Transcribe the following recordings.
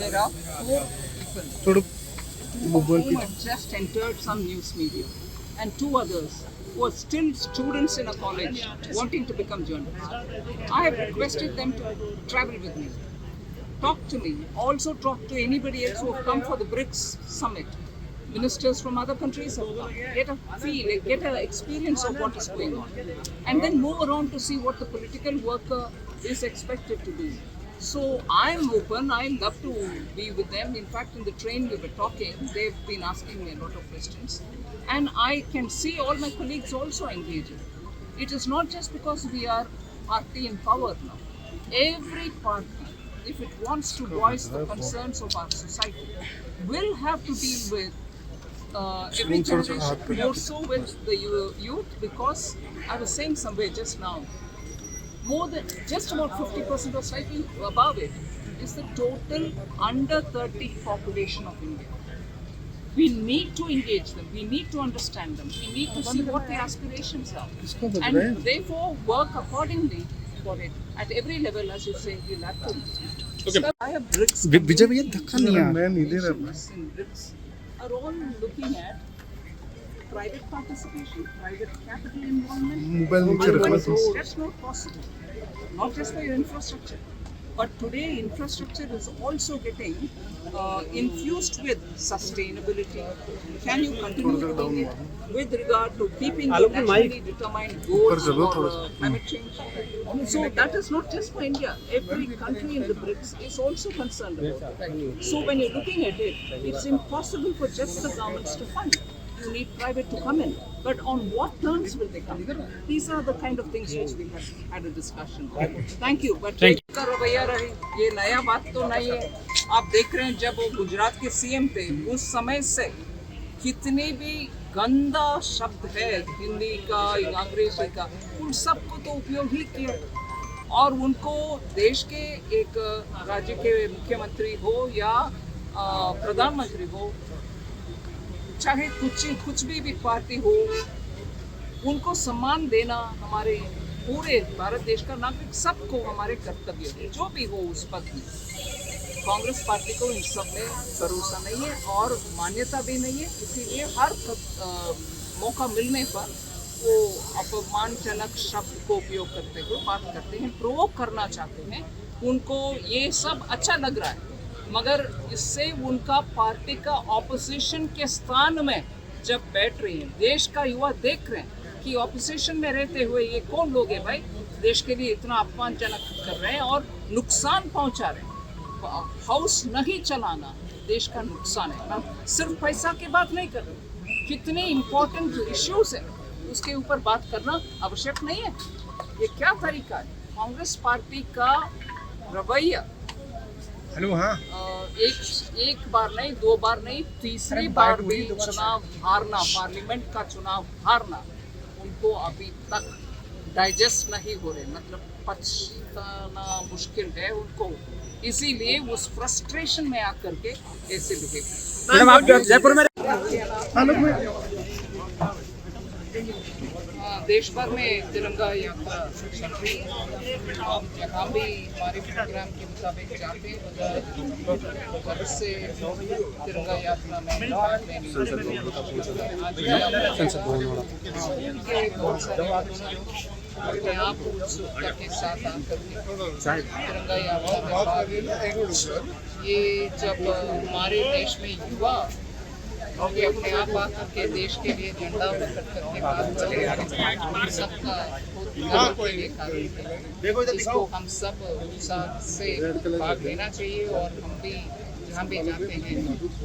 there are 4 people who have just entered some news media and 2 others who are still students in a college wanting to become journalists. I have requested them to travel with me, talk to me, also talk to anybody else who have come for the BRICS summit. Ministers from other countries have come, get a feel, get an experience of what is going on, and then move around to see what the political worker is expected to do. So I'm open, I love to be with them. In fact, in the train we were talking, they've been asking me a lot of questions, and I can see all my colleagues also engaging. It is not just because we are party in power now. Every party, if it wants to voice the concerns of our society, will have to deal with every generation, more so with the youth, because I was saying somewhere just now, more than just about 50% or slightly above it is the total under 30 population of India. We need to engage them, we need to understand them, we need to see what their aspirations are, and therefore work accordingly for it at every level. As you say, we'll have to. Okay. I have BRICS in BRICS are all looking at private participation, private capital involvement. That's not possible. Not just for your infrastructure, but today infrastructure is also getting infused with sustainability. Can you continue doing it with regard to keeping the nationally determined goals for climate change? So that is not just for India. Every country in the BRICS is also concerned about it. So when you're looking at it, it's impossible for just the governments to fund. You need private to come in. But on what terms will they come? These are the kind of things which we have had a discussion on. Thank you. But का रवैया रहे, ये नया बात तो नहीं है. आप देख रहे हैं जब वो गुजरात के सीएम थे, उस समय से कितने भी गंदा शब्द है हिंदी का या अंग्रेजी का, उन सबको तो उपयोग ही किया. और उनको देश के एक राज्य के मुख्यमंत्री हो या प्रधानमंत्री हो, चाहे कुछ भी पार्टी हो, उनको सम्मान देना हमारे पूरे भारत देश का नागरिक सबको हमारे कर्तव्य है, जो भी हो उस पद में. कांग्रेस पार्टी को इन सब में भरोसा नहीं है और मान्यता भी नहीं है, इसीलिए हर मौका मिलने पर वो अपमानजनक शब्द को उपयोग करते हुए बात करते हैं, प्रोवोक करना चाहते हैं. उनको ये सब अच्छा लग रहा है, मगर इससे उनका पार्टी का ऑपोजिशन के स्थान में जब बैठ रही है, देश का युवा देख रहे हैं कि ऑपोजिशन में रहते हुए ये कौन लोग हैं भाई, देश के लिए इतना अपमानजनक कर रहे हैं और नुकसान पहुंचा रहे हैं. हाउस नहीं चलाना देश का नुकसान है. मैं सिर्फ पैसा की बात नहीं कर रही, कितने इम्पोर्टेंट इश्यूज है उसके ऊपर बात करना आवश्यक नहीं है. ये क्या तरीका है कांग्रेस पार्टी का रवैया? एक बार नहीं, 2 बार नहीं, तीसरी बार भी चुनाव हारना, पार्लियामेंट का चुनाव हारना उनको अभी तक डाइजेस्ट नहीं हो रहे, मतलब पछताना मुश्किल है उनको. इसीलिए उस फ्रस्ट्रेशन में आकर के ऐसे बिहेव. मैडम आप जयपुर में देश भर में तिरंगा यात्रा चल रही है. जहाँ भी हमारे प्रोग्राम के मुताबिक जाते हैं, घर से तिरंगा यात्रा में अपने आप उत्सुकता के साथ आकर तिरंगा यात्रा में ये जब हमारे देश में युवा कि अपने आप आकर के देश के लिए झंडा पकड़ करके बात करें, सबका इसको हम सब उत्साह से भाग लेना चाहिए. और हम भी जहाँ भी जाते हैं,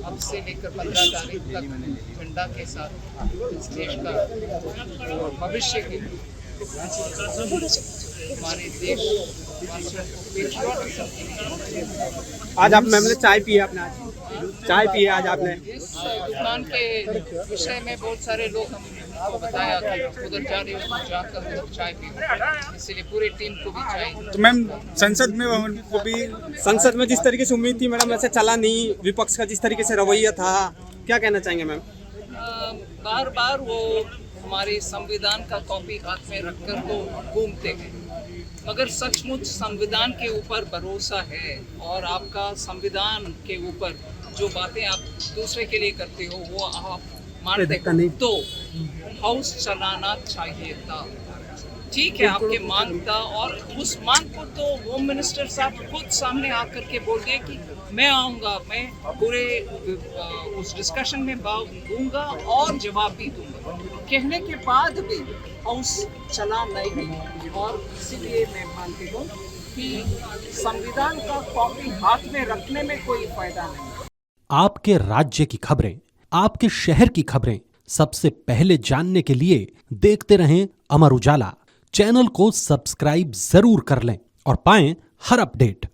अब से लेकर 15 तारीख तक झंडा के साथ इस देश का भविष्य के हमारे देश आज आप मैम ने चाय पी है, आपने चाय पी है आज आपने? इस दुकान के विषय में बहुत सारे लोग हमको बताया कि उधर जा रहे हो, जाकर उधर चाय पी, इसलिए पूरी टीम को भी चाय. तो मैम संसद में को भी, संसद में जिस तरीके से उम्मीद थी मैडम वैसे चला नहीं, विपक्ष का जिस तरीके से रवैया था, क्या कहना चाहेंगे मैम? बार बार वो हमारे संविधान का कॉपी हाथ में रखकर तो घूमते हैं. मगर सचमुच संविधान के ऊपर भरोसा है और आपका संविधान के ऊपर जो बातें आप दूसरे के लिए करते हो वो आप मानते हो तो हाउस चलाना चाहिए था। ठीक है, आपके मांग था और उस मांग को तो होम मिनिस्टर साहब खुद सामने आकर के बोल दिए कि मैं आऊँगा, मैं पूरे उस डिस्कशन में भाग दूंगा और जवाब भी दूंगा। कहने के बाद भी हाउस चला नहीं और इसीलिए मैं मानती हूँ कि संविधान का कॉपी हाथ में रखने में कोई फायदा नहीं। आपके राज्य की खबरें, आपके शहर की खबरें सबसे पहले जानने के लिए देखते रहें अमर उजाला। चैनल को सब्सक्राइब जरूर कर लें और पाएं हर अपडेट।